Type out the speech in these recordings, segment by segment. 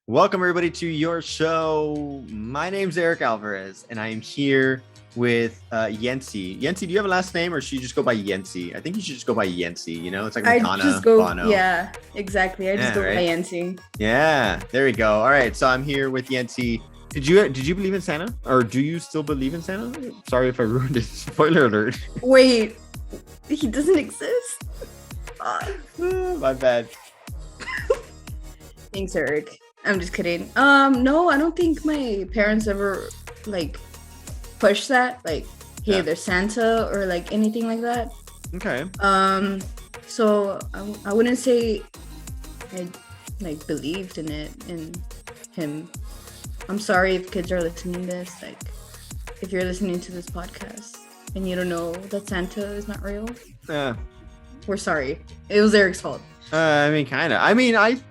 Welcome everybody to your show. My name's Eric Alvarez, and I am here with Yensey. Yensey, do you have a last name, or should you just go by Yensey? I think you should just go by Yensey. You know, it's like Madonna, I just go, Bono. yeah, exactly. I just go by Yensey. Yeah, there we go. All right, so I'm here with Yensey. Did you believe in Santa, or do you still believe in Santa? Sorry if I ruined it. Spoiler alert. Wait, he doesn't exist? My bad. Thanks, Eric. I'm just kidding. No, I don't think my parents ever push that, hey, there's Santa or anything like that. Okay. So I wouldn't say I believed in it, in him. I'm sorry if kids are listening to this, if you're listening to this podcast and you don't know that Santa is not real. Yeah. We're sorry. It was Eric's fault. Kind of.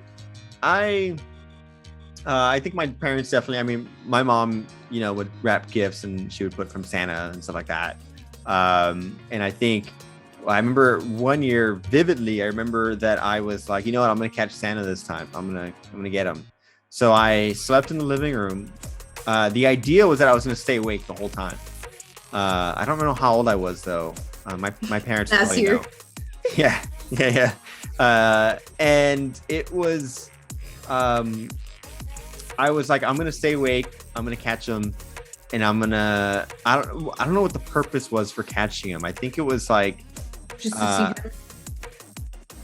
I think my parents definitely, my mom, would wrap gifts and she would put from Santa and stuff like that. And I remember one year vividly, I remember that I was like, you know what, I'm going to catch Santa this time. I'm going to get him. So I slept in the living room. The idea was that I was going to stay awake the whole time. I don't know how old I was though. My parents last year. Know. Yeah. And it was, I was like, I'm gonna stay awake. I'm gonna catch him, and I don't know what the purpose was for catching him. I think it was just to see him.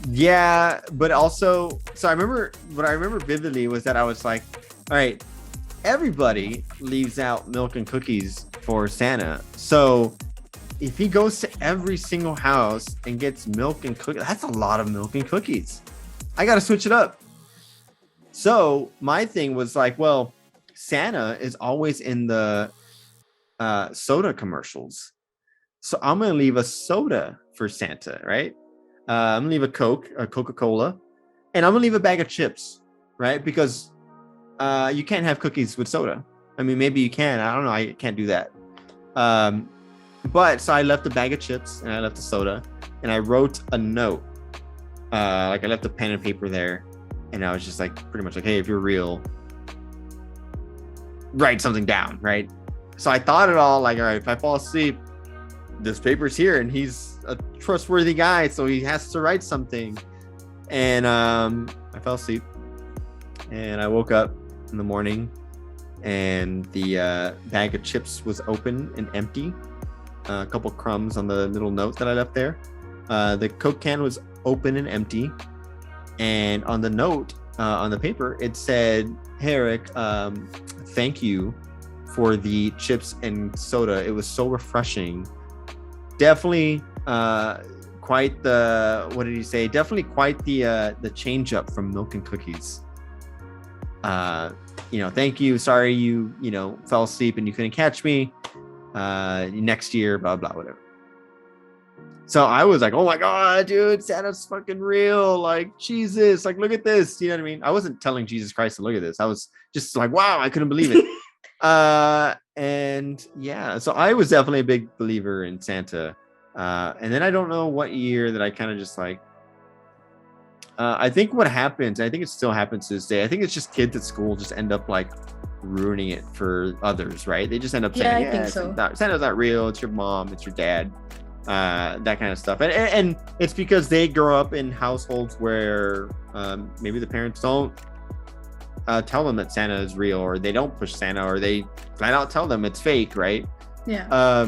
Yeah, but also, so I remember what I remember vividly was that I was like, all right, everybody leaves out milk and cookies for Santa. So if he goes to every single house and gets milk and cookies, that's a lot of milk and cookies. I got to switch it up. So my thing was well, Santa is always in the soda commercials. So I'm going to leave a soda for Santa, right? I'm going to leave a Coca-Cola, and I'm going to leave a bag of chips, right? Because you can't have cookies with soda. Maybe you can. I don't know. I can't do that. But so I left a bag of chips and I left a soda, and I wrote a note. I left a pen and paper there. And I was just pretty much hey, if you're real, write something down, right? So I thought it all all right, if I fall asleep, this paper's here and he's a trustworthy guy, so he has to write something. And I fell asleep and I woke up in the morning and the bag of chips was open and empty. A couple crumbs on the little note that I left there. The Coke can was open and empty. And on the note, on the paper, it said, "Hey, Eric, thank you for the chips and soda. It was so refreshing. Definitely quite the, what did he say? Definitely quite the change up from milk and cookies. Thank you. Sorry you fell asleep and you couldn't catch me. Next year, blah, blah, whatever." So I was like, oh my God, dude, Santa's fucking real. Jesus, look at this. You know what I mean? I wasn't telling Jesus Christ to look at this. I was just wow, I couldn't believe it. And yeah, so I was definitely a big believer in Santa. And then I don't know what year that I kind of just I think what happens, I think it still happens to this day. I think it's just kids at school just end up ruining it for others, right? They just end up saying, I think so. Santa's not real. It's your mom. It's your dad. That kind of stuff, and it's because they grow up in households where maybe the parents don't tell them that Santa is real, or they don't push Santa, or they flat out tell them it's fake, right? Yeah.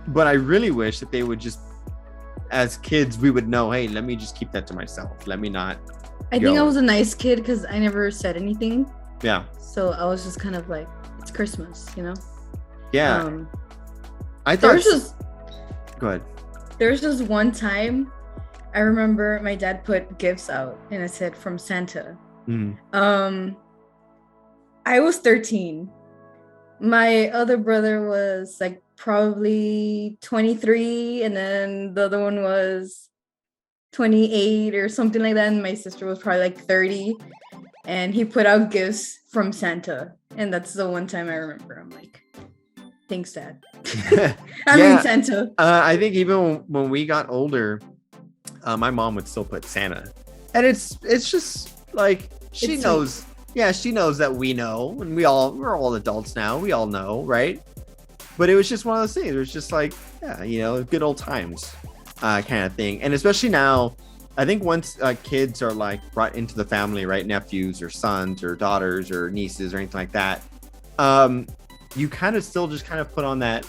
But I really wish that they would just, as kids, we would know, hey, let me just keep that to myself. Let me not. I think I was a nice kid because I never said anything. Yeah. So I was just kind of it's Christmas, Yeah. I thought. Go ahead. There's just one time I remember my dad put gifts out and it said from Santa. Mm. I was 13. My other brother was probably 23, and then the other one was 28 or something like that, and my sister was probably 30, and he put out gifts from Santa, and that's the one time I remember. I'm thanks, Dad. Santa. I think even when we got older, my mom would still put Santa, and it's just she It's knows. Yeah, she knows that we know, and we're all adults now. We all know, right? But it was just one of those things. It was just like, yeah, good old times, kind of thing. And especially now, I think once kids are like brought into the family, right? Nephews or sons or daughters or nieces or anything like that, you kind of still just kind of put on that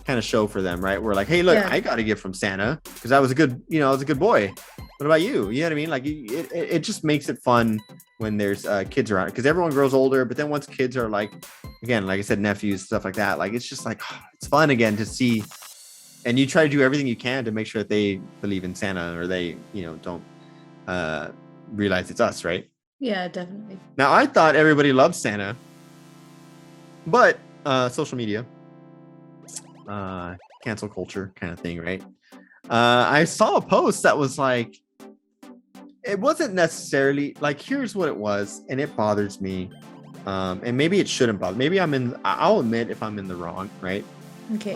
kind of show for them, right? We're like, hey, look, I got a gift from Santa because I was a good, I was a good boy. What about you? You know what I mean? Like it just makes it fun when there's kids around, because everyone grows older. But then once kids are like, again, like I said, nephews, stuff like that, like it's just like it's fun again to see. And you try to do everything you can to make sure that they believe in Santa, or they, don't realize it's us, right? Yeah, definitely. Now, I thought everybody loved Santa, but social media, cancel culture kind of thing, right? I saw a post that was like, it wasn't necessarily like, here's what it was, and it bothers me. And maybe it shouldn't bother. Maybe I'll admit if I'm in the wrong, right? Okay.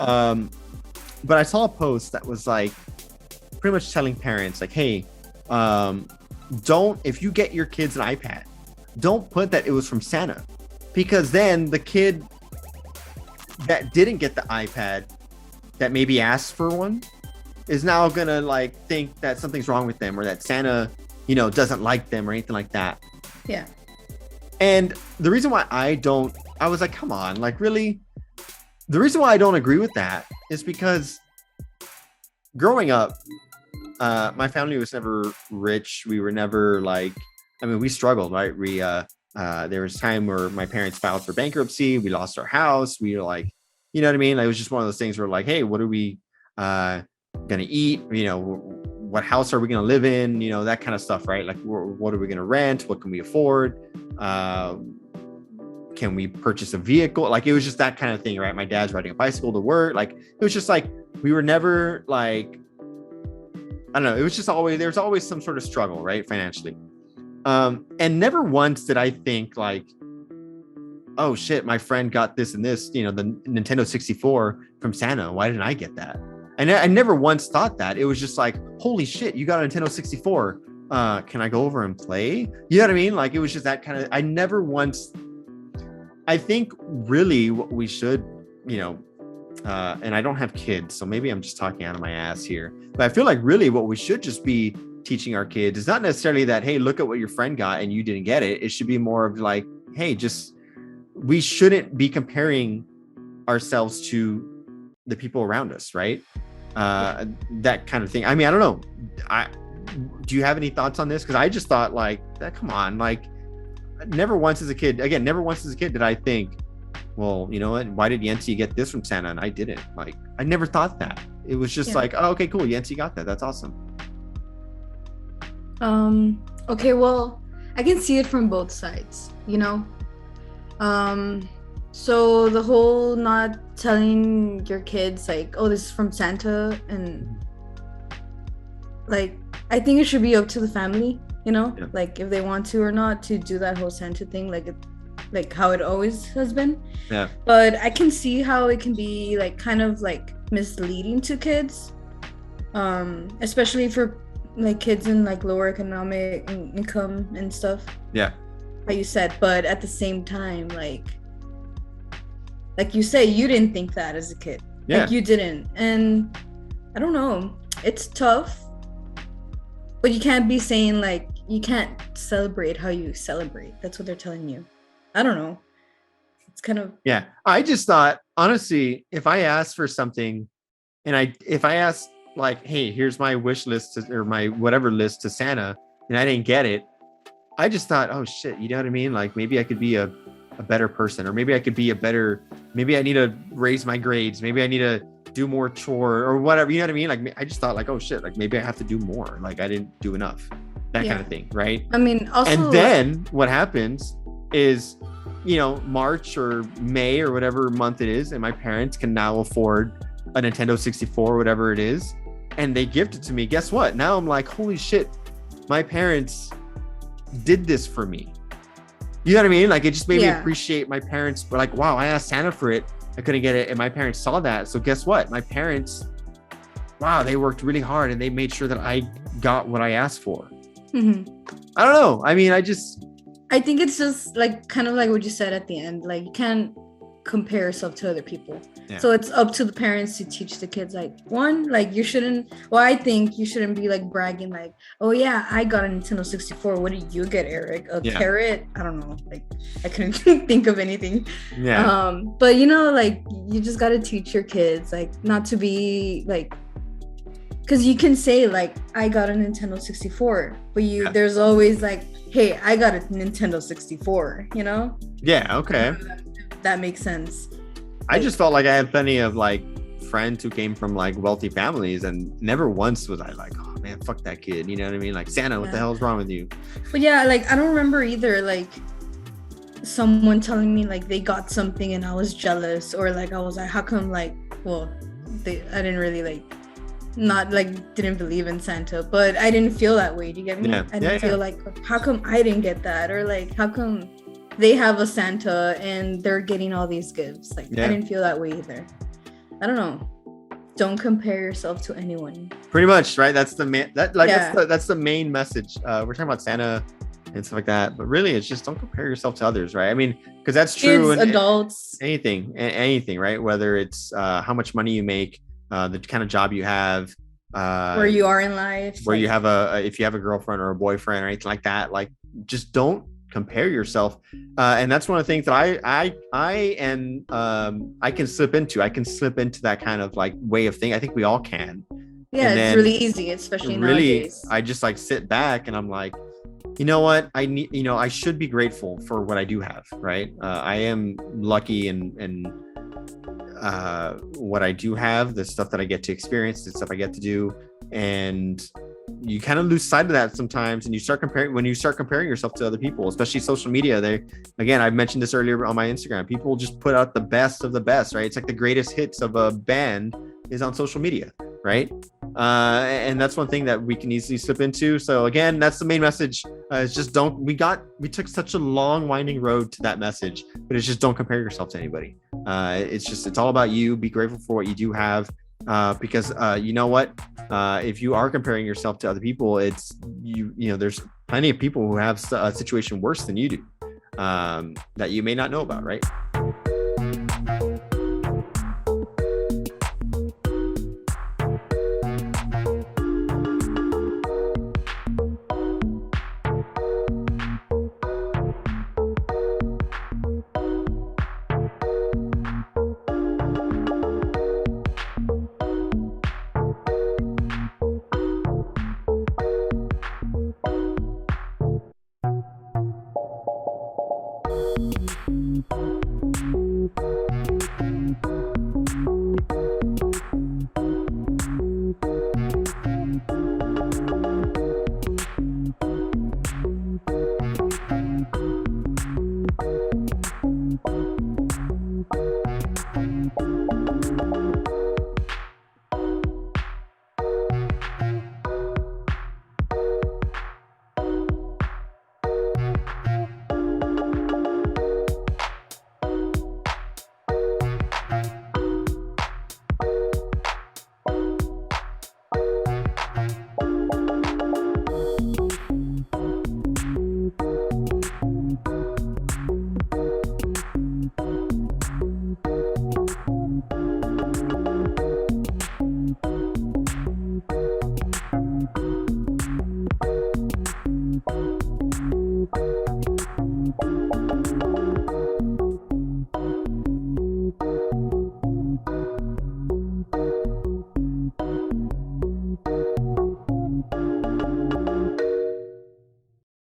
But I saw a post that was like pretty much telling parents like, hey, if you get your kids an iPad, don't put that it was from Santa, because then the kid that didn't get the iPad, that maybe asked for one, is now gonna like think that something's wrong with them, or that Santa, doesn't like them or anything like that. Yeah. And the reason why I was like, come on, like really? The reason why I don't agree with that is because growing up, my family was never rich. We were never like, we struggled, right? There was time where my parents filed for bankruptcy. We lost our house. We were like, you know what I mean? Like, it was just one of those things where like, hey, what are we going to eat? What house are we going to live in? That kind of stuff, right? Like, what are we going to rent? What can we afford? Can we purchase a vehicle? Like, it was just that kind of thing, right? My dad's riding a bicycle to work. Like, it was just like, we were never like, I don't know. It was just always, there's always some sort of struggle, right? Financially. And never once did I think like, oh shit, my friend got this and this, the Nintendo 64 from Santa. Why didn't I get that? And I never once thought that. It was just like, holy shit, you got a Nintendo 64. Can I go over and play? You know what I mean? Like, it was just that kind of, I never once, I think really what we should, and I don't have kids, so maybe I'm just talking out of my ass here, but I feel like really what we should just be teaching our kids is not necessarily that, hey, look at what your friend got and you didn't get it. It should be more of like, hey, we shouldn't be comparing ourselves to the people around us, right? That kind of thing. I don't know. Do you have any thoughts on this? Because I just thought like, come on, like, never once as a kid did I think, well, you know what? Why did Yensey get this from Santa and I didn't? Like, I never thought that. It was just like, oh, okay, cool. Yensey got that. That's awesome. Okay, well, I can see it from both sides, So the whole not telling your kids like, oh, this is from Santa, and like, I think it should be up to the family, like if they want to or not to do that whole Santa thing, like how it always has been. Yeah. But I can see how it can be like kind of like misleading to kids, especially for like kids in like lower economic income and stuff. Yeah. How you said, but at the same time, like you say, you didn't think that as a kid. Yeah. Like, you didn't. And I don't know, it's tough, but you can't be saying like, you can't celebrate how you celebrate. That's what they're telling you. I don't know. It's kind of. Yeah. I just thought, honestly, if I asked for something and if I asked like, hey, here's my wish list or my whatever list to Santa, and I didn't get it, I just thought, oh shit, you know what I mean? Like, maybe I could be a better person, or maybe I could be maybe I need to raise my grades. Maybe I need to do more chore or whatever. You know what I mean? Like, I just thought like, oh shit, like maybe I have to do more. Like, I didn't do enough, that kind of thing. Right. Also. And then what happens is, March or May or whatever month it is, and my parents can now afford a Nintendo 64, whatever it is, and they gift it to me. Guess what? Now I'm like, holy shit, my parents did this for me. You know what I mean? Like, it just made me appreciate my parents. Were like, wow, I asked Santa for it, I couldn't get it, and my parents saw that. So guess what? My parents, wow, they worked really hard and they made sure that I got what I asked for. Mm-hmm. I don't know. I think it's just like kind of like what you said at the end. Like you can't compare yourself to other people. Yeah. So it's up to the parents to teach the kids. Like one, like you shouldn't. Well, I think you shouldn't be like bragging. Like, oh yeah, I got a Nintendo 64. What did you get, Eric? A carrot? I don't know. Like I couldn't think of anything. Yeah. But you know, like you just gotta teach your kids like not to be like. Because you can say like I got a Nintendo 64, but there's always like, hey, I got a Nintendo 64, you know? Yeah, okay. That makes sense. I just felt like I had plenty of like friends who came from like wealthy families, and never once was I like, oh man, fuck that kid. You know what I mean? Like, Santa, what the hell is wrong with you? But yeah, like I don't remember either like someone telling me like they got something and I was jealous, or like I was like, how come like, well, I didn't really like, not like didn't believe in Santa, but I didn't feel that way. Do you get me? I didn't feel like, how come I didn't get that, or like how come they have a Santa and they're getting all these gifts? Like I didn't feel that way either. I don't know. Don't compare yourself to anyone. Pretty much, right? That's the that's the main message. We're talking about Santa and stuff like that, but really it's just don't compare yourself to others, right? I mean, because that's true in adults, anything, right? Whether it's how much money you make, the kind of job you have, where you are in life, where you have if you have a girlfriend or a boyfriend or anything like that, like just don't compare yourself. And that's one of the things that I can slip into. I can slip into that kind of like way of thinking. I think we all can. Yeah, it's really easy, especially nowadays. I just like sit back and I'm like, you know what? I should be grateful for what I do have, right? I am lucky and what I do have, the stuff that I get to experience, the stuff I get to do, and you kind of lose sight of that sometimes, and you start comparing yourself to other people, especially social media. Again, I mentioned this earlier on my Instagram, people just put out the best of the best, right? It's like the greatest hits of a band is on social media, right? And that's one thing that we can easily slip into. So again, that's the main message. It's just we took such a long winding road to that message, but it's just don't compare yourself to anybody. It's all about you. Be grateful for what you do have, because you know what, if you are comparing yourself to other people, it's there's plenty of people who have a situation worse than you do, that you may not know about, right?